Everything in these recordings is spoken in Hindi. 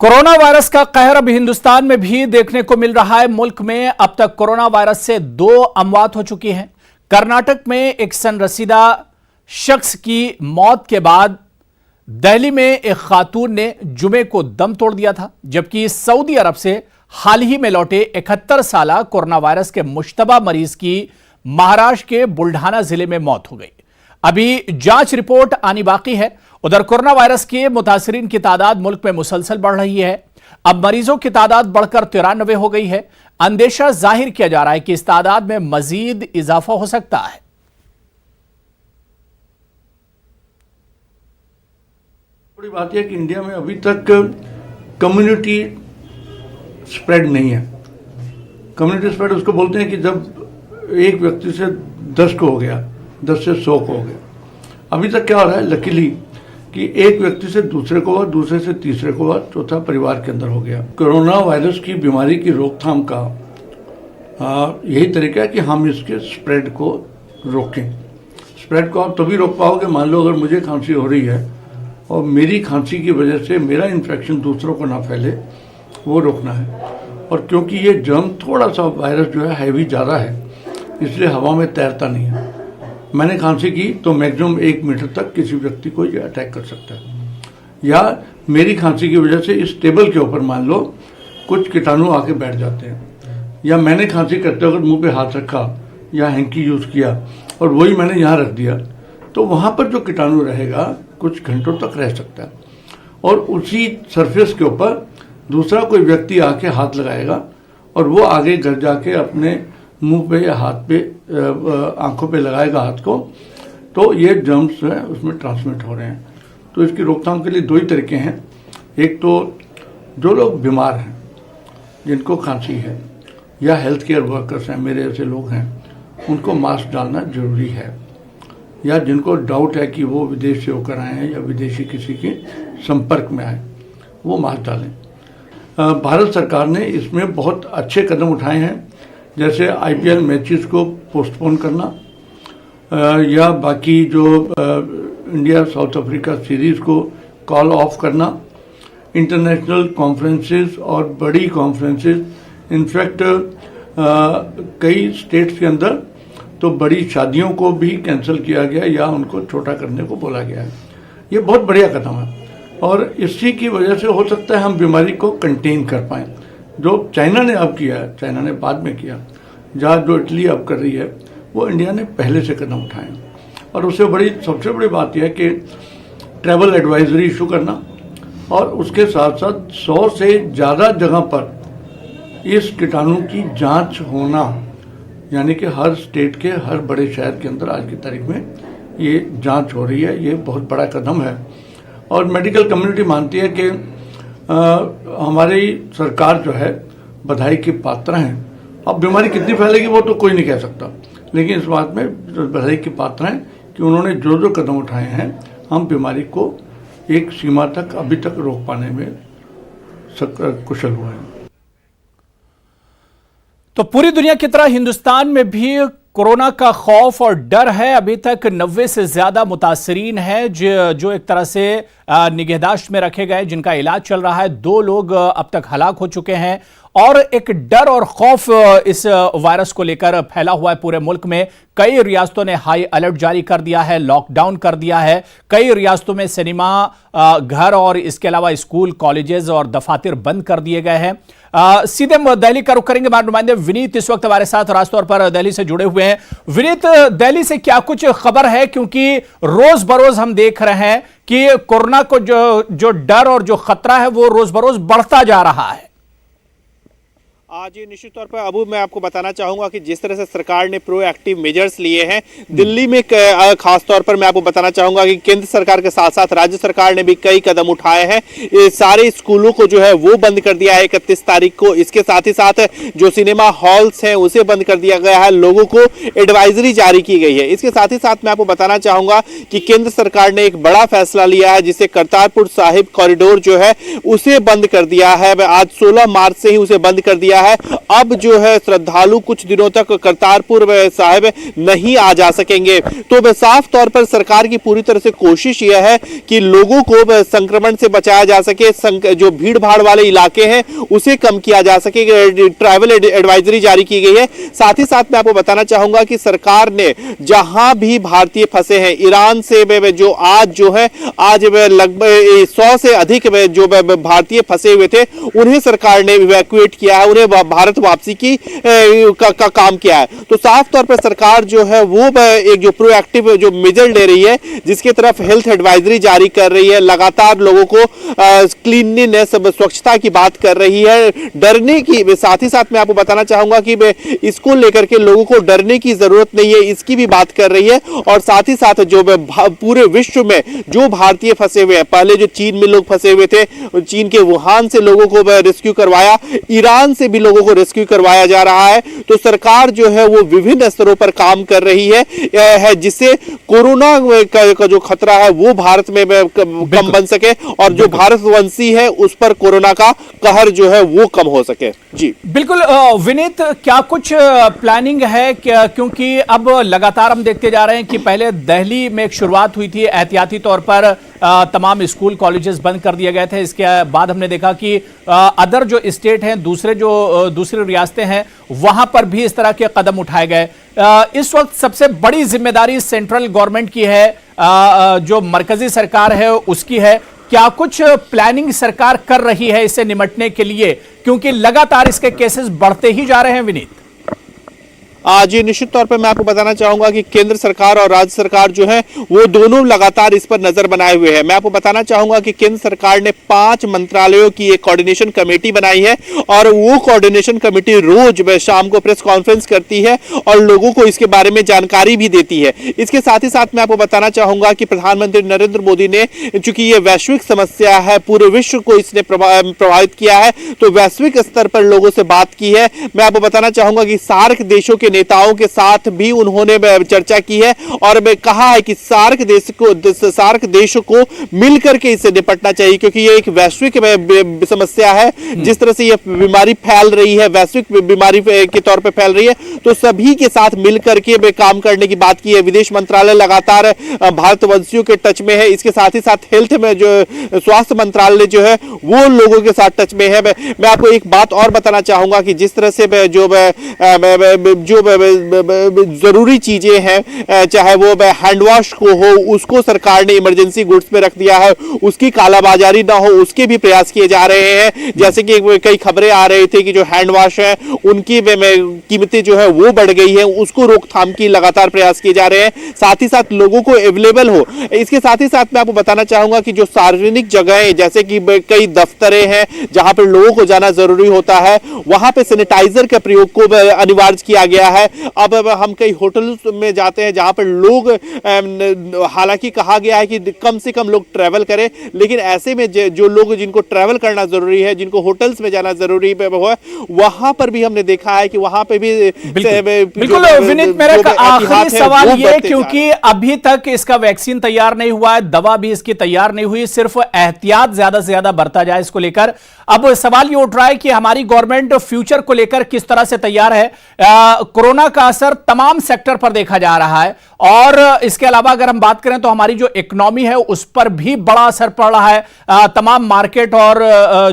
कोरोना वायरस का कहर अब हिंदुस्तान में भी देखने को मिल रहा है। मुल्क में अब तक कोरोना वायरस से 2 अमवात हो चुकी हैं। कर्नाटक में एक सनरसीदा शख्स की मौत के बाद दिल्ली में एक खातून ने जुमे को दम तोड़ दिया था, जबकि सऊदी अरब से हाल ही में लौटे 71 साला कोरोना वायरस के मुश्तबा मरीज की महाराष्ट्र के बुल्ढाना जिले में मौत हो गई। अभी जांच रिपोर्ट आनी बाकी है। उधर कोरोना वायरस के मुतासिरीन की तादाद मुल्क में मुसलसल बढ़ रही है। अब मरीजों की तादाद बढ़कर 93 हो गई है। अंदेशा जाहिर किया जा रहा है कि इस तादाद में मजीद इजाफा हो सकता है। बड़ी बात यह कि इंडिया में अभी तक कम्युनिटी स्प्रेड नहीं है। कम्युनिटी स्प्रेड उसको बोलते हैं कि जब एक व्यक्ति से 10 को हो गया, 10 से 100 को हो गया। अभी तक क्या हो रहा है, लकीली कि एक व्यक्ति से दूसरे को हुआ, दूसरे से तीसरे को हुआ, चौथा परिवार के अंदर हो गया। कोरोना वायरस की बीमारी की रोकथाम का यही तरीका है कि हम इसके स्प्रेड को रोकें। स्प्रेड को आप तभी रोक पाओगे, मान लो अगर मुझे खांसी हो रही है और मेरी खांसी की वजह से मेरा इन्फेक्शन दूसरों को ना फैले, वो रोकना है। और क्योंकि ये जर्म थोड़ा सा वायरस जो है हैवी ज़्यादा है, इसलिए हवा में तैरता नहीं है। मैंने खांसी की तो मैक्सिमम 1 मीटर तक किसी व्यक्ति को ये अटैक कर सकता है। या मेरी खांसी की वजह से इस टेबल के ऊपर मान लो कुछ कीटाणु आके बैठ जाते हैं, या मैंने खांसी करते वक्त मुंह पे हाथ रखा या हैंकी यूज़ किया और वही मैंने यहाँ रख दिया, तो वहाँ पर जो कीटाणु रहेगा कुछ घंटों तक रह सकता है। और उसी सरफेस के ऊपर दूसरा कोई व्यक्ति आके हाथ लगाएगा और वो आगे घर जाके अपने मुंह पे या हाथ पे आंखों पे लगाएगा हाथ को, तो ये जर्म्स जो है उसमें ट्रांसमिट हो रहे हैं। तो इसकी रोकथाम के लिए 2 ही तरीके हैं। एक तो जो लोग बीमार हैं, जिनको खांसी है, या हेल्थ केयर वर्कर्स हैं, मेरे ऐसे लोग हैं, उनको मास्क डालना जरूरी है। या जिनको डाउट है कि वो विदेश से होकर आए हैं या विदेशी किसी के संपर्क में आए, वो मास्क डालें। भारत सरकार ने इसमें बहुत अच्छे कदम उठाए हैं, जैसे IPL मैचेस को पोस्टपोन करना, या बाकी जो इंडिया साउथ अफ्रीका सीरीज़ को कॉल ऑफ करना, इंटरनेशनल कॉन्फ्रेंसेस और बड़ी कॉन्फ्रेंसेस, इनफैक्ट कई स्टेट्स के अंदर तो बड़ी शादियों को भी कैंसिल किया गया या उनको छोटा करने को बोला गया है। ये बहुत बढ़िया कदम है और इसी की वजह से हो सकता है हम बीमारी को कंटेन कर पाएँ। जो चाइना ने अब किया है, चाइना ने बाद में किया, जहाँ जो इटली अब कर रही है, वो इंडिया ने पहले से कदम उठाए। और उससे सबसे बड़ी बात यह है कि ट्रैवल एडवाइजरी इशू करना, और उसके साथ साथ 100 से ज़्यादा जगह पर इस कीटाणु की जांच होना, यानी कि हर स्टेट के हर बड़े शहर के अंदर आज की तारीख में ये जांच हो रही है। ये बहुत बड़ा कदम है और मेडिकल कम्युनिटी मानती है कि हमारी सरकार जो है बधाई की पात्र हैं। अब बीमारी कितनी फैलेगी वो तो कोई नहीं कह सकता, लेकिन इस बात में बधाई की पात्र हैं कि उन्होंने जो जो कदम उठाए हैं, हम बीमारी को एक सीमा तक अभी तक रोक पाने में कुशल हुए हैं। तो पूरी दुनिया की तरह हिंदुस्तान में भी कोरोना का खौफ और डर है। अभी तक 90 से ज्यादा मुतासरीन हैं जो एक तरह से निगहदाश्त में रखे गए, जिनका इलाज चल रहा है। 2 लोग अब तक हलाक हो चुके हैं और एक डर और खौफ इस वायरस को लेकर फैला हुआ है पूरे मुल्क में। कई रियासतों ने हाई अलर्ट जारी कर दिया है, लॉकडाउन कर दिया है। कई रियासतों में सिनेमा घर और इसके अलावा स्कूल, कॉलेजेस और दफातर बंद कर दिए गए हैं। सीधे दिल्ली का रुख करेंगे। हमारे नुमाइंदे विनीत इस वक्त हमारे साथ खासतौर पर दिल्ली से जुड़े हुए हैं। विनीत, दिल्ली से क्या कुछ खबर है, क्योंकि रोज बरोज हम देख रहे हैं कि कोरोना को जो डर और जो खतरा है वो रोज बरोज बढ़ता जा रहा है। जी निश्चित तौर पर अबू मैं आपको बताना चाहूंगा कि जिस तरह से सरकार ने प्रोएक्टिव मेजर्स लिए हैं दिल्ली में, खास तौर पर मैं आपको बताना चाहूंगा कि केंद्र सरकार के साथ साथ राज्य सरकार ने भी कई कदम उठाए हैं। सारे स्कूलों को जो है वो बंद कर दिया है 31 तारीख को। इसके साथ ही साथ जो सिनेमा हॉल्स हैं उसे बंद कर दिया गया है, लोगों को एडवाइजरी जारी की गई है। इसके साथ ही साथ मैं आपको बताना चाहूंगा कि केंद्र सरकार ने एक बड़ा फैसला लिया है, जिसे करतारपुर साहिब कॉरिडोर जो है उसे बंद कर दिया है। आज 16 मार्च से ही उसे बंद कर दिया दिया है। अब जो है श्रद्धालु कुछ दिनों तक करतारपुर साहिब नहीं आ जा सकेंगे। तो साफ तौर पर सरकार की पूरी तरह से कोशिश यह है कि लोगों को संक्रमण से बचाया जा सके, जो भीड़ भाड़ वाले इलाके हैं उसे कम किया जा सके। ट्रैवल एडवाइजरी जारी की गई है। साथ ही साथ मैं आपको बताना चाहूंगा कि सरकार ने जहां भी भारतीय फंसे हैं ईरान से जो आज लगभग 100 से अधिक जो भारतीय फंसे हुए थे उन्हें सरकार ने इवैक्यूएट किया है, उन्हें भारत वापसी की का काम किया है। तो साफ तौर पर सरकार जो है वो एक जो प्रोएक्टिव जो मेजर ले रही है, जिसके तरफ हेल्थ एडवाइजरी जारी कर रही है, लगातार लोगों को क्लीनलीनेस स्वच्छता की बात कर रही है, डरने की। साथ ही साथ मैं आपको बताना चाहूंगा कि इसको लेकर के लोगों को डरने की जरूरत नहीं है, इसकी भी बात कर रही है। और साथ ही साथ जो पूरे विश्व में जो भारतीय फंसे हुए हैं, पहले जो चीन में लोग फंसे हुए थे, चीन के वुहान से लोगों को रेस्क्यू करवाया, ईरान से भी लोगों को रेस्क्यू करवाया जा रहा है। तो सरकार जो है वो विभिन्न स्तरों पर काम कर रही है जिससे कोरोना का जो खतरा है वो भारत में कम बन सके और जो भारतवंशी है उस पर कोरोना का कहर जो है वो कम हो सके। जी बिल्कुल विनीत, क्या कुछ प्लानिंग है क्योंकि अब लगातार हम देखते जा रहे हैं कि पहले दिल्ली में एक शुरुआत हुई थी, एहतियाती तौर पर तमाम स्कूल कॉलेजेस बंद कर दिए गए थे। इसके बाद हमने देखा कि अदर जो स्टेट हैं, दूसरी रियासतें हैं, वहां पर भी इस तरह के कदम उठाए गए। इस वक्त सबसे बड़ी जिम्मेदारी सेंट्रल गवर्नमेंट की है, जो मरकजी सरकार है उसकी है। क्या कुछ प्लानिंग सरकार कर रही है इससे निपटने के लिए, क्योंकि लगातार इसके केसेस बढ़ते ही जा रहे हैं विनीत? जी निश्चित तौर पर मैं आपको बताना चाहूंगा कि केंद्र सरकार और राज्य सरकार जो है वो दोनों लगातार इस पर नजर बनाए हुए हैं। मैं आपको बताना चाहूंगा कि केंद्र सरकार ने 5 मंत्रालयों की एक कोऑर्डिनेशन कमेटी बनाई है और वो कोऑर्डिनेशन कमेटी रोज शाम को प्रेस कॉन्फ्रेंस करती है और लोगों को इसके बारे में जानकारी भी देती है। इसके साथ ही साथ मैं आपको बताना चाहूंगा कि प्रधानमंत्री नरेंद्र मोदी ने, चूंकि ये वैश्विक समस्या है, पूरे विश्व को इसने प्रभावित किया है, तो वैश्विक स्तर पर लोगों से बात की है। मैं आपको बताना चाहूंगा कि सार्क देशों के नेताओं के साथ भी उन्होंने चर्चा की है और कहा है कि सार्क देशों को मिलकर के इससे निपटना चाहिए, क्योंकि ये एक वैश्विक समस्या है। जिस तरह से ये बीमारी फैल रही है, वैश्विक बीमारी के तौर पे फैल रही है, तो सभी के साथ मिलकर के काम करने की बात की है। विदेश मंत्रालय लगातार भारतवंशियों के टच में है। इसके साथ ही साथ हेल्थ में जो स्वास्थ्य मंत्रालय जो है वो लोगों के साथ टच में है। मैं आपको एक बात और बताना चाहूंगा कि जिस तरह से जो जरूरी चीजें हैं, चाहे वो हैंड वॉश को हो, उसको सरकार ने इमरजेंसी गुड्स में रख दिया है, उसकी कालाबाजारी ना हो उसके भी प्रयास किए जा रहे हैं। जैसे कि कई खबरें आ रही थी कि जो हैंड वॉश है उनकी कीमतें जो है वो बढ़ गई है, उसको रोकथाम की लगातार प्रयास किए जा रहे हैं। साथ ही साथ लोगों को अवेलेबल हो। इसके साथ ही साथ मैं आपको बताना चाहूंगा कि जो सार्वजनिक जगहें, जैसे कि कई दफ्तरें हैं जहां पर लोगों को जाना जरूरी होता है, वहां पे सैनिटाइजर के प्रयोग को अनिवार्य किया गया है। अब हम कई होटल में जाते हैं जहां पर लोग, हालांकि कहा गया है कि कम से कम लोग ट्रैवल करें, लेकिन ऐसे में जो लोग जिनको ट्रैवल करना जरूरी है, जिनको होटल्स में जाना जरूरी है, वहां पर भी हमने देखा है कि वहां पे भी बिल्कुल विनीत, मेरा आखिरी सवाल ये, क्योंकि अभी तक इसका वैक्सीन तैयार नहीं हुआ है, दवा भी इसकी तैयार नहीं हुई, सिर्फ एहतियात ज्यादा से ज्यादा बरता जाए इसको लेकर। अब सवाल ये उठ रहा है कि हमारी गवर्नमेंट फ्यूचर को लेकर किस तरह से तैयार है। कोरोना का असर तमाम सेक्टर पर देखा जा रहा है और इसके अलावा अगर हम बात करें तो हमारी जो इकोनॉमी है उस पर भी बड़ा असर पड़ रहा है। तमाम मार्केट और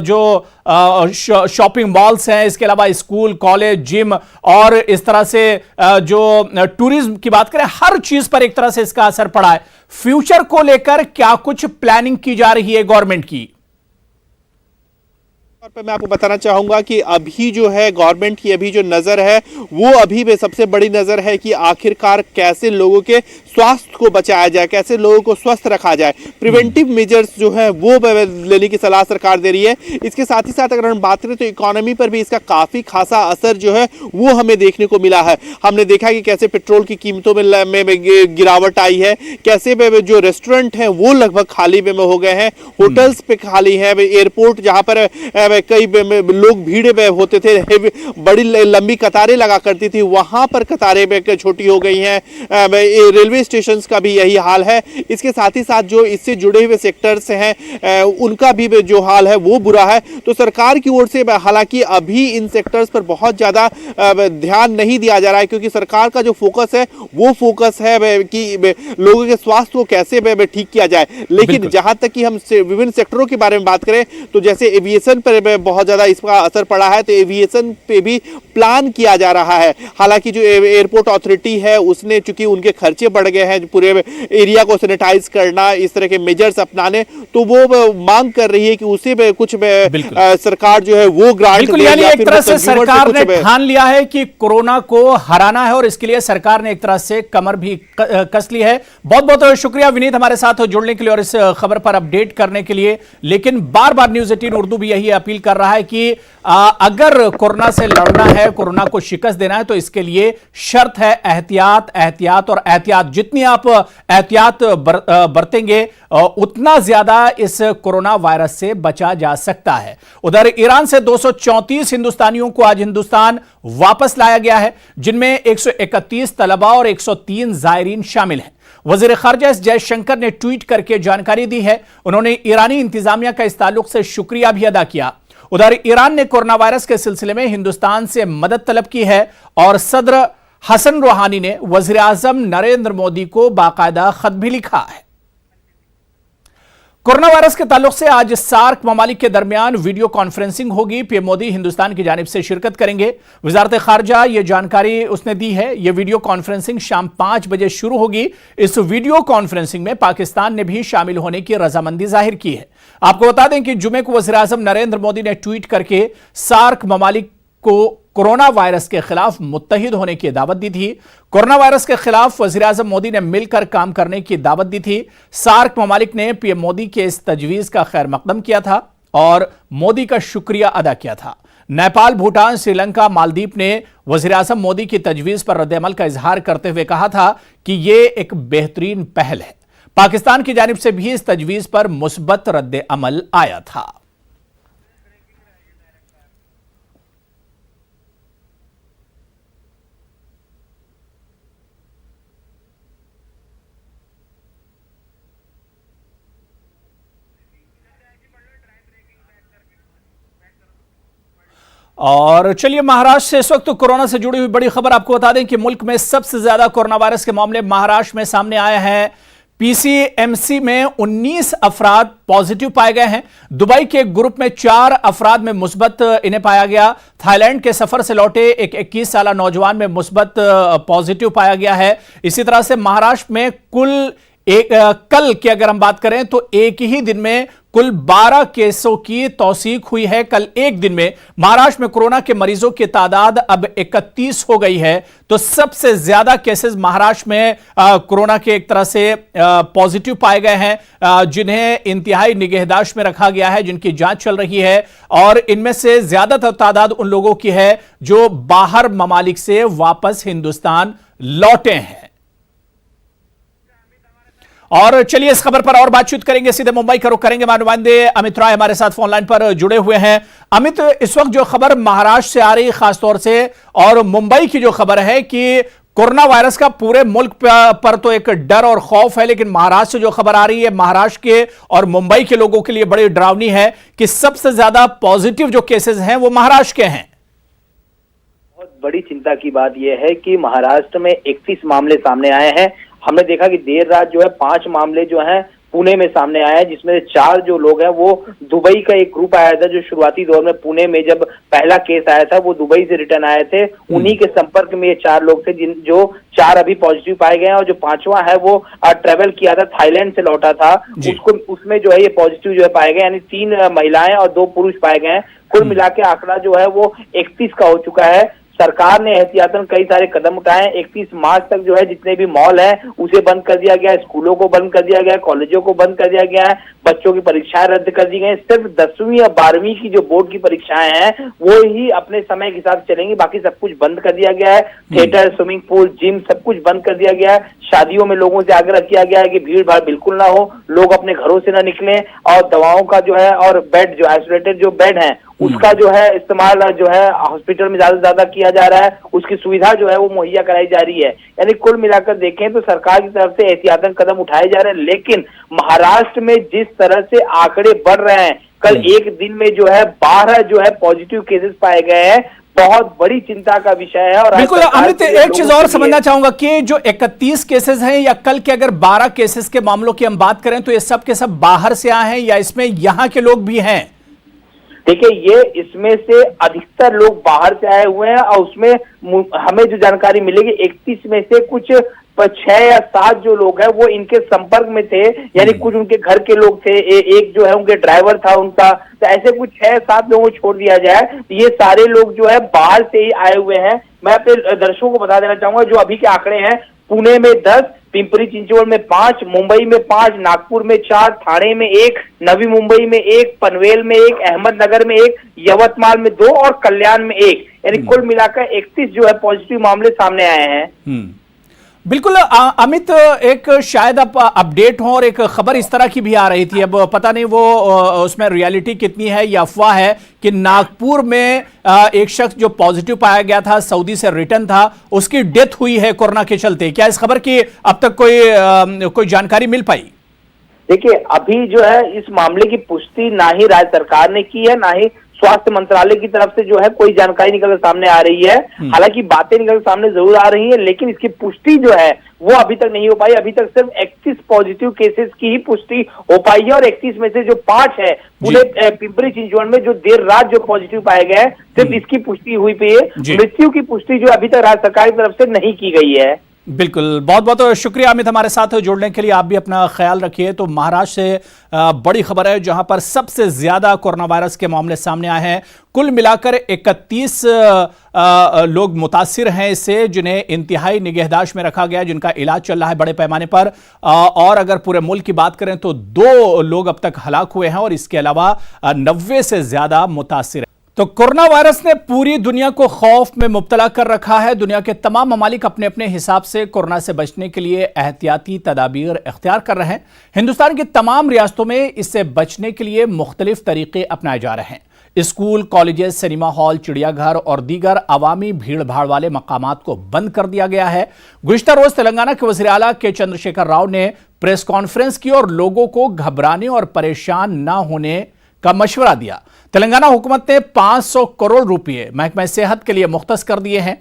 जो शॉपिंग मॉल्स हैं, इसके अलावा स्कूल, कॉलेज, जिम और इस तरह से जो टूरिज्म की बात करें, हर चीज पर एक तरह से इसका असर पड़ा है। फ्यूचर को लेकर क्या कुछ प्लानिंग की जा रही है गवर्नमेंट की? पर मैं आपको बताना चाहूंगा कि अभी जो है गवर्नमेंट की अभी जो नजर है वो अभी में सबसे बड़ी नजर है कि आखिरकार कैसे लोगों के स्वास्थ्य को बचाया जाए, कैसे लोगों को स्वस्थ रखा जाए। प्रिवेंटिव मेजर्स जो है वो लेने की सलाह सरकार दे रही है। इसके साथ ही साथ अगर हम बात करें तो इकोनॉमी पर भी इसका काफी खासा असर जो है वो हमें देखने को मिला है। हमने देखा कि कैसे पेट्रोल की कीमतों में गिरावट आई है, कैसे जो रेस्टोरेंट हैं वो लगभग खाली में हो गए हैं, होटल्स पे खाली है, एयरपोर्ट जहां पर कई लोग भीड़ में होते थे, बड़ी लंबी कतारें लगा करती थी, वहां पर कतारें छोटी हो गई हैं। रेलवे स्टेशन का भी यही हाल है। इसके साथ ही साथ जो इससे जुड़े हुए सेक्टर्स हैं उनका भी जो हाल है वो बुरा है। तो सरकार की ओर से हालांकि अभी इन सेक्टर्स पर बहुत ज्यादा ध्यान नहीं दिया जा रहा है, क्योंकि सरकार का जो फोकस है वो फोकस है कि लोगों के स्वास्थ्य को कैसे ठीक किया जाए। लेकिन जहां तक कि हम विभिन्न सेक्टरों के बारे में बात करें तो जैसे एविएशन पर बहुत ज्यादा इसका असर पड़ा है, तो एविएशन पे भी प्लान किया जा रहा है। हालांकि जो एयरपोर्ट अथॉरिटी है उसने, चूंकि उनके खर्चे बढ़ गए हैं पूरे एरिया को सैनिटाइज करना, इस तरह के मेजर्स अपनाने, तो वो मांग कर रही है कि उसे कुछ सरकार जो है वो ग्रांट दे। यानी एक तरह से सरकार ने ठान लिया है कि कोरोना को हराना है और इसके लिए सरकार ने एक तरह से कमर भी कस ली है। बहुत बहुत शुक्रिया विनीत हमारे साथ जुड़ने के लिए और इस खबर पर अपडेट करने के लिए। लेकिन बार बार न्यूज़ 18 उर्दू भी यही अपील कर रहा है कि अगर कोरोना से लड़ना है, कोरोना को शिकस्त देना है, तो इसके लिए शर्त है एहतियात, एहतियात और एहतियात। जितनी आप एहतियात बरतेंगे उतना ज्यादा इस कोरोना वायरस से बचा जा सकता है। उधर ईरान से 234 हिंदुस्तानियों को आज हिंदुस्तान वापस लाया गया है, जिनमें 131 तलबा और 103 जायरीन शामिल हैं। वजीर खारजा एस जयशंकर ने ट्वीट करके जानकारी दी है। उन्होंने ईरानी इंतजामिया का इस ताल्लुक से शुक्रिया भी अदा किया। उधर ईरान ने कोरोना वायरस के सिलसिले में हिंदुस्तान से मदद तलब की है और सदर हसन रूहानी ने वजीर आजम नरेंद्र मोदी को बाकायदा खत भी लिखा है। कोरोना वायरस के ताल्लुक से आज सार्क ममालिक के दरमियान वीडियो कॉन्फ्रेंसिंग होगी। पीएम मोदी हिंदुस्तान की जानिब से शिरकत करेंगे। वजारत खारजा ये जानकारी उसने दी है। यह वीडियो कॉन्फ्रेंसिंग शाम 5 बजे शुरू होगी। इस वीडियो कॉन्फ्रेंसिंग में पाकिस्तान ने भी शामिल होने की रजामंदी जाहिर की है। आपको बता दें कि जुमे को वज़ीर आज़म नरेंद्र मोदी ने ट्वीट करके सार्क ममालिक को कोरोना वायरस के खिलाफ मुत्तहिद होने की दावत दी थी। कोरोना वायरस के खिलाफ वज़ीर आज़म मोदी ने मिलकर काम करने की दावत दी थी। सार्क ममालिक ने पीएम मोदी के इस तजवीज़ का खैर मकदम किया था और मोदी का शुक्रिया अदा किया था। नेपाल, भूटान, श्रीलंका, मालदीव ने वज़ीर आज़म मोदी की तजवीज़ पर रद्द-ए-अमल का इजहार करते हुए कहा था कि यह एक बेहतरीन पहल है। पाकिस्तान की जानिब से भी इस तजवीज़ पर मुस्बत रद्द-ए-अमल आया था। और चलिए महाराष्ट्र से इस वक्त कोरोना से जुड़ी हुई बड़ी खबर आपको बता दें कि मुल्क में सबसे ज्यादा कोरोना वायरस के मामले महाराष्ट्र में सामने आए हैं। पीसीएमसी में 19 अफराद पॉजिटिव पाए गए हैं। दुबई के एक ग्रुप में 4 अफराद में मुस्बत इन्हें पाया गया। थाईलैंड के सफर से लौटे एक 21 साल नौजवान में मुस्बत पॉजिटिव पाया गया है। इसी तरह से महाराष्ट्र में कुल कल की अगर हम बात करें तो एक ही दिन में कुल 12 केसों की तौसीक हुई है। कल एक दिन में महाराष्ट्र में कोरोना के मरीजों की तादाद अब 31 हो गई है। तो सबसे ज्यादा केसेस महाराष्ट्र में कोरोना के एक तरह से पॉजिटिव पाए गए हैं, जिन्हें इंतहाई निगहदाश्त में रखा गया है, जिनकी जांच चल रही है। और इनमें से ज्यादातर तादाद उन लोगों की है जो बाहर ममालिक से वापस हिंदुस्तान लौटे हैं। और चलिए इस खबर पर और बातचीत करेंगे, सीधे मुंबई का रुख करेंगे। नुमाइंदे अमित राय हमारे साथ फोन लाइन पर जुड़े हुए हैं। अमित, इस वक्त जो खबर महाराष्ट्र से आ रही है खासतौर से, और मुंबई की जो खबर है कि कोरोना वायरस का पूरे मुल्क पर तो एक डर और खौफ है, लेकिन महाराष्ट्र से जो खबर आ रही है महाराष्ट्र के और मुंबई के लोगों के लिए बड़ी डरावनी है कि सबसे ज्यादा पॉजिटिव जो केसेस हैं वो महाराष्ट्र के हैं। बहुत बड़ी चिंता की बात यह है कि महाराष्ट्र में 31 मामले सामने आए हैं। हमने देखा कि देर रात जो है 5 मामले जो हैं पुणे में सामने आए हैं, जिसमें 4 जो लोग हैं वो दुबई का एक ग्रुप आया था जो शुरुआती दौर में पुणे में जब पहला केस आया था वो दुबई से रिटर्न आए थे। उन्हीं के संपर्क में ये 4 लोग थे जो 4 अभी पॉजिटिव पाए गए हैं, और जो 5वां है वो ट्रेवल किया था, थाईलैंड से लौटा था, उसमें जो है ये पॉजिटिव जो है पाए गए, यानी 3 महिलाएं और 2 पुरुष पाए गए हैं। कुल मिला के आंकड़ा जो है वो 31 का हो चुका है। सरकार ने एहतियातन कई सारे कदम उठाए। 31 मार्च तक जो है जितने भी मॉल हैं उसे बंद कर दिया गया है, स्कूलों को बंद कर दिया गया है, कॉलेजों को बंद कर दिया गया है, बच्चों की परीक्षाएं रद्द कर दी गई। सिर्फ 10वीं या 12वीं की जो बोर्ड की परीक्षाएं हैं वो ही अपने समय के साथ चलेंगी, बाकी सब कुछ बंद कर दिया गया है। थिएटर, स्विमिंग पूल, जिम सब कुछ बंद कर दिया गया है। शादियों में लोगों से आग्रह किया गया है कि भीड़ भाड़ बिल्कुल ना हो, लोग अपने घरों से ना निकलें, और दवाओं का जो है और बेड जो आइसोलेटेड जो बेड हैं उसका जो है इस्तेमाल जो है हॉस्पिटल में ज्यादा से ज्यादा किया जा रहा है, उसकी सुविधा जो है वो मुहैया कराई जा रही है। यानी कुल मिलाकर देखें तो सरकार की तरफ से एहतियातन कदम उठाए जा रहे हैं, लेकिन महाराष्ट्र में जिस तरह से आंकड़े बढ़ रहे हैं, कल एक दिन में जो है 12 जो है पॉजिटिव केसेस पाए गए हैं, बहुत बड़ी चिंता का विषय है। और बिल्कुल अमित, एक चीज और समझना चाहूंगा कि जो 31 केसेस हैं या कल के अगर 12 केसेस के मामलों की हम बात करें तो ये सब के सब बाहर से आए हैं या इसमें यहां के लोग भी हैं? देखिए, ये इसमें से अधिकतर लोग बाहर से आए हुए हैं और उसमें हमें जो जानकारी मिलेगी 31 में से कुछ 6 या 7 जो लोग हैं वो इनके संपर्क में थे, यानी कुछ उनके घर के लोग थे, एक जो है उनके ड्राइवर था उनका, तो ऐसे कुछ 6-7 लोगों को छोड़ दिया जाए तो ये सारे लोग जो है बाहर से ही आए हुए हैं। मैं अपने दर्शकों को बता देना चाहूंगा जो अभी के आंकड़े हैं, पुणे में 10, पिंपरी चिंचवड में 5, मुंबई में 5, नागपुर में 4, ठाणे में 1, नवी मुंबई में 1, पनवेल में 1, अहमदनगर में 1, यवतमाल में 2 और कल्याण में 1, यानी कुल मिलाकर 31 जो है पॉजिटिव मामले सामने आए हैं। बिल्कुल अमित, एक शायद अब अपडेट हो और एक खबर इस तरह की भी आ रही थी, अब पता नहीं वो उसमें रियलिटी कितनी है या अफवाह है, कि नागपुर में एक शख्स जो पॉजिटिव पाया गया था, सऊदी से रिटर्न था, उसकी डेथ हुई है कोरोना के चलते। क्या इस खबर की अब तक कोई जानकारी मिल पाई? देखिए, अभी जो है इस मामले की पुष्टि ना ही राज्य सरकार ने की है, ना ही स्वास्थ्य मंत्रालय की तरफ से जो है कोई जानकारी निकल सामने आ रही है। हालांकि बातें निकल सामने जरूर आ रही है, लेकिन इसकी पुष्टि जो है वो अभी तक नहीं हो पाई। अभी तक सिर्फ 31 पॉजिटिव केसेस की ही पुष्टि हो पाई है और 31 में से जो 5 है पूरे पिंपरी चिंचवड में जो देर रात जो पॉजिटिव पाए गए हैं, सिर्फ इसकी पुष्टि हुई पे है। मृत्यु की पुष्टि जो अभी तक राज्य सरकार की तरफ से नहीं की गई है। बिल्कुल, बहुत बहुत शुक्रिया अमित हमारे साथ जुड़ने के लिए। आप भी अपना ख्याल रखिए। तो महाराष्ट्र से बड़ी खबर है जहां पर सबसे ज्यादा कोरोना वायरस के मामले सामने आए हैं। कुल मिलाकर 31 लोग मुतासिर हैं इससे, जिन्हें इंतहाई निगहदाश्त में रखा गया, जिनका इलाज चल रहा है बड़े पैमाने पर। और अगर पूरे मुल्क की बात करें तो 2 लोग अब तक हलाक हुए हैं और इसके अलावा 90 से ज्यादा मुतासिर हैं। तो कोरोना वायरस ने पूरी दुनिया को खौफ में मुब्तला कर रखा है। दुनिया के तमाम ममालिक अपने अपने हिसाब से कोरोना से बचने के लिए एहतियाती तदाबीर इख्तियार कर रहे हैं। हिंदुस्तान की तमाम रियासतों में इससे बचने के लिए मुख्तलिफ तरीके अपनाए जा रहे हैं। स्कूल, कॉलेजेस, सिनेमा हॉल, चिड़ियाघर और दीगर अवामी भीड़ भाड़ वाले मकामात को बंद कर दिया गया है। गुज़िश्ता रोज तेलंगाना के वज़ीर आला के चंद्रशेखर राव ने प्रेस कॉन्फ्रेंस की और लोगों को घबराने और परेशान न होने का मशवरा दिया। तेलंगाना हुकूमत ने 500 करोड़ रुपए महकमा सेहत के लिए मुख्तस कर दिए हैं।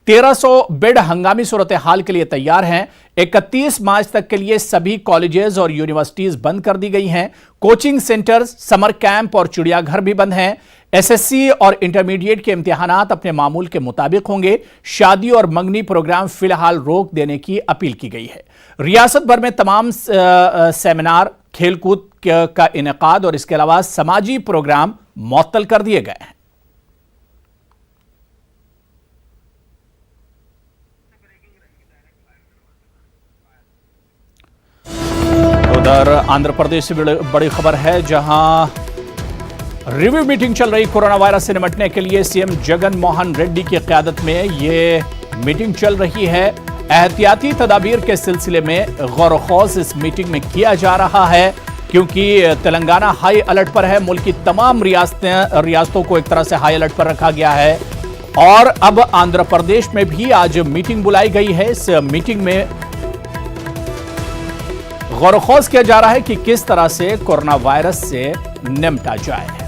1300 बेड हंगामी सूरत हाल के लिए तैयार हैं। 31 मार्च तक के लिए सभी कॉलेजेस और यूनिवर्सिटीज बंद कर दी गई हैं। कोचिंग सेंटर्स, समर कैंप और चिड़ियाघर भी बंद हैं। एसएससी और इंटरमीडिएट के इम्तिहानात अपने मामूल के मुताबिक होंगे। शादी और मंगनी प्रोग्राम फिलहाल रोक देने की अपील की गई है। रियासत भर में तमाम सेमिनार, खेलकूद का इनेकाद और इसके अलावा समाजी प्रोग्राम मुअत्तल कर दिए गए हैं। उधर आंध्र प्रदेश से बड़ी खबर है, जहां रिव्यू मीटिंग चल रही। कोरोना वायरस से निपटने के लिए सीएम जगन मोहन रेड्डी की क़यादत में ये मीटिंग चल रही है। एहतियाती तदाबीर के सिलसिले में गौर खौज इस मीटिंग में किया जा रहा है, क्योंकि तेलंगाना हाई अलर्ट पर है। मुल्क की तमाम रियासतों को एक तरह से हाई अलर्ट पर रखा गया है और अब आंध्र प्रदेश में भी आज मीटिंग बुलाई गई है। इस मीटिंग में गौर खौज किया जा रहा है कि किस तरह से कोरोना वायरस से निपटा जाए।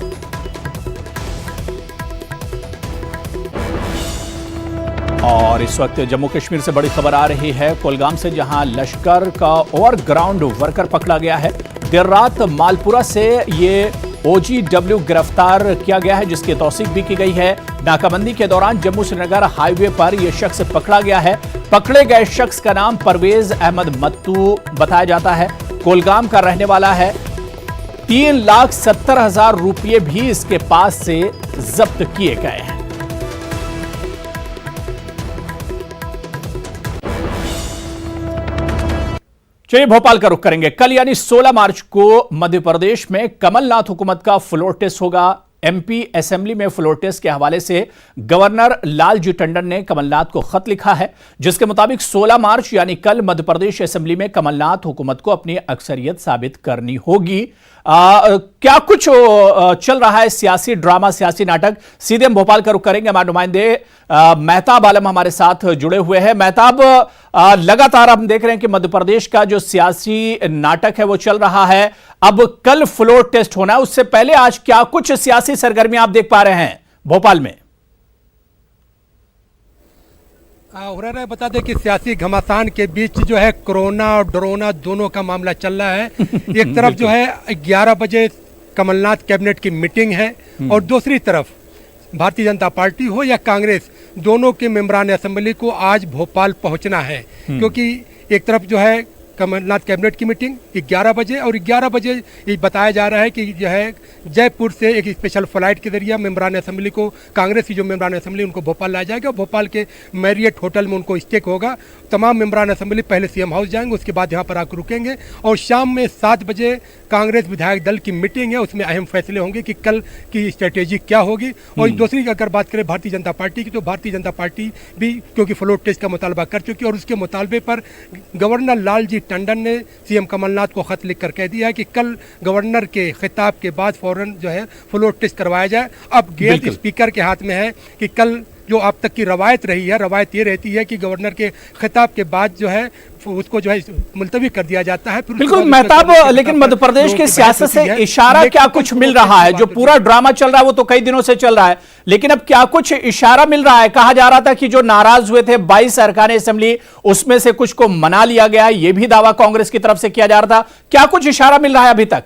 और इस वक्त जम्मू कश्मीर से बड़ी खबर आ रही है, कुलगाम से, जहां लश्कर का ओवरग्राउंड वर्कर पकड़ा गया है। देर रात मालपुरा से ये OGW गिरफ्तार किया गया है, जिसकी तौसीक भी की गई है। नाकाबंदी के दौरान जम्मू श्रीनगर हाईवे पर यह शख्स पकड़ा गया है। पकड़े गए शख्स का नाम परवेज अहमद मत्तू बताया जाता है। कुलगाम का रहने वाला है। 3,70,000 रुपये भी इसके पास से जब्त किए गए हैं। चलिए भोपाल का रुख करेंगे। कल यानी 16 मार्च को मध्य प्रदेश में कमलनाथ हुकूमत का फ्लोर टेस्ट होगा। एमपी असेंबली में फ्लोर टेस्ट के हवाले से गवर्नर लालजी टंडन ने कमलनाथ को खत लिखा है, जिसके मुताबिक 16 मार्च यानी कल मध्य प्रदेश असेंबली में कमलनाथ हुकूमत को अपनी अक्सरियत साबित करनी होगी। क्या कुछ चल रहा है सियासी ड्रामा, सियासी नाटक, सीधे हम भोपाल का रुख करेंगे। हमारे नुमाइंदे मेहताब आलम हमारे साथ जुड़े हुए हैं। मेहताब, लगातार हम देख रहे हैं कि मध्य प्रदेश का जो सियासी नाटक है वो चल रहा है। अब कल फ्लोर टेस्ट होना है, उससे पहले आज क्या कुछ सियासी सरगर्मियां आप देख पा रहे हैं भोपाल में? बता दें कि सियासी घमासान के बीच जो है कोरोना और डरोना दोनों का मामला चल रहा है। एक तरफ जो है 11 बजे कमलनाथ कैबिनेट की मीटिंग है और दूसरी तरफ भारतीय जनता पार्टी हो या कांग्रेस, दोनों के मेंबरान असेंबली को आज भोपाल पहुंचना है, क्योंकि एक तरफ जो है कमलनाथ कैबिनेट की मीटिंग 11 बजे और 11 बजे ये बताया जा रहा है कि जो है जयपुर से एक स्पेशल फ्लाइट के जरिए मेंबरान असेंबली को, कांग्रेस की जो मेंबरान असेंबली उनको भोपाल लाया जाएगा और भोपाल के मैरियट होटल में उनको स्टे होगा। तमाम मेंबरान असेंबली पहले सीएम हाउस जाएंगे, उसके बाद यहाँ पर आकर रुकेंगे और शाम में 7 बजे कांग्रेस विधायक दल की मीटिंग है, उसमें अहम फैसले होंगे कि कल की स्ट्रेटेजी क्या होगी। और दूसरी अगर बात करें भारतीय जनता पार्टी की, तो भारतीय जनता पार्टी भी क्योंकि फ्लोर टेस्ट का मुतालबा कर चुकी है और उसके मुतालबे पर गवर्नर लालजी टंडन ने सीएम कमलनाथ को खत लिखकर कह दिया है कि कल गवर्नर के खिताब के बाद फौरन जो है फ्लोर टेस्ट करवाया जाए। अब गेट स्पीकर के हाथ में है कि कल जो अब तक की रवायत रही है, रवायत ये रहती है कि गवर्नर के खिताब के बाद जो है उसको जो है मुलतवी कर दिया जाता है। बिल्कुल मेहताब, लेकिन मध्य प्रदेश की सियासत से इशारा क्या कुछ मिल रहा है? जो पूरा ड्रामा चल रहा है वो तो कई दिनों से चल रहा है, लेकिन अब क्या कुछ इशारा मिल रहा है? कहा जा रहा था कि जो नाराज हुए थे 22 अरकान असेंबली, उसमें से कुछ को मना लिया गया, ये भी दावा कांग्रेस की तरफ से किया जा रहा था। क्या कुछ इशारा मिल रहा है अभी तक?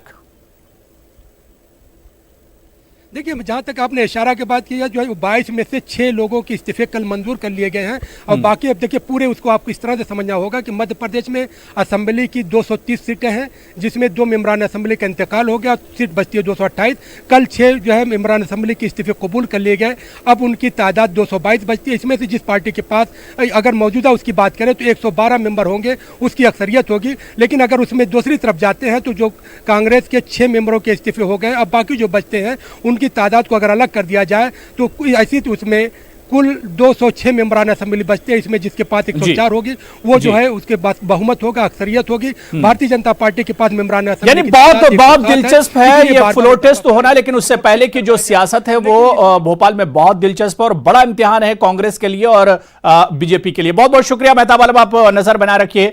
देखिए, जहाँ तक आपने इशारा के बात किया, जो है 22 में से 6 लोगों के इस्तीफे कल मंजूर कर लिए गए हैं और बाकी अब देखिए पूरे उसको आपको इस तरह से समझना होगा कि मध्य प्रदेश में असेंबली की 230 सीटें हैं, जिसमें 2 मेंबरान असेंबली का इंतकाल हो गया, सीट बचती है 228। कल 6 जो है मेंबरान असेंबली के इस्तीफे कबूल कर लिए गए, अब उनकी तादाद 222 बचती है। इसमें से जिस पार्टी के पास अगर मौजूदा उसकी बात करें तो 112 मेंबर होंगे, उसकी अक्सरियत होगी। लेकिन अगर उसमें दूसरी तरफ जाते हैं तो जो कांग्रेस के 6 मेंबरों के इस्तीफे हो गए, अब बाकी जो बचते हैं उनकी तादाद को अगर अलग कर दिया जाए तो कोई ऐसी तो उसमें कुल 206 मेंबरान असेंबली बचते हैं, इसमें जिसके पास 104 होगी वो जो है उसके पास बहुमत होगा, अक्सरियत होगी। भारतीय जनता पार्टी के पास मेंबरान असेंबली यानी बहुत दिलचस्प है ये फ्लोर टेस्ट तो होना, लेकिन उससे पहले की जो सियासत है वो भोपाल में बहुत दिलचस्प और बड़ा इम्तिहान है कांग्रेस के लिए और बीजेपी के लिए। बहुत बहुत शुक्रिया मेहताब आलम, आप नजर बना रखिए,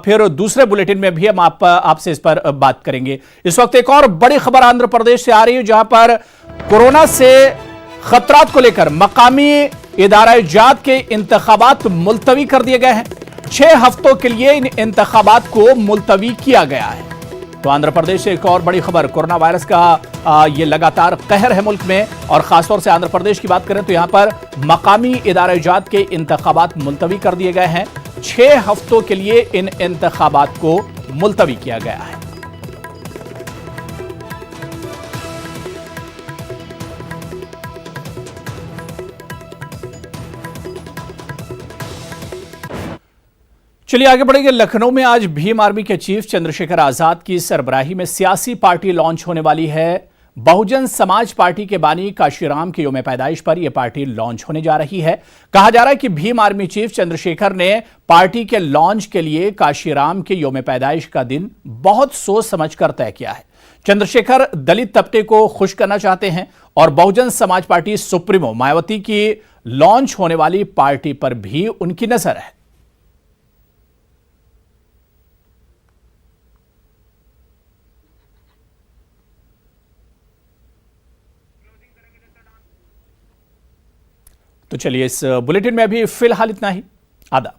फिर दूसरे बुलेटिन में भी हम आपसे इस पर बात करेंगे। इस वक्त एक और बड़ी खबर आंध्र प्रदेश से आ रही है, जहां पर कोरोना से खतरात को लेकर मकामी इदारा-ए-जात के इंतखाबात मुलतवी कर दिए गए हैं। 6 हफ्तों के लिए इन इंतखाबात को मुलतवी किया गया है। तो आंध्र प्रदेश से एक और बड़ी खबर, कोरोना वायरस का ये लगातार कहर है मुल्क में और खासतौर से आंध्र प्रदेश की बात करें तो यहां पर मकामी इदारा-ए-जात के इंतखाबात मुलतवी कर दिए गए हैं। 6 हफ्तों के लिए इन इंतखाबात को मुलतवी किया गया है। चलिए आगे बढ़ेंगे। लखनऊ में आज भीम आर्मी के चीफ चंद्रशेखर आजाद की सरबराही में सियासी पार्टी लॉन्च होने वाली है। बहुजन समाज पार्टी के बानी काशीराम के यौम पैदाइश पर यह पार्टी लॉन्च होने जा रही है। कहा जा रहा है कि भीम आर्मी चीफ चंद्रशेखर ने पार्टी के लॉन्च के लिए काशीराम के यौम पैदाइश का दिन बहुत सोच समझकर तय किया है। चंद्रशेखर दलित तबके को खुश करना चाहते हैं और बहुजन समाज पार्टी सुप्रीमो मायावती की लॉन्च होने वाली पार्टी पर भी उनकी नजर है। तो चलिए इस बुलेटिन में अभी फिलहाल इतना ही। आदाब।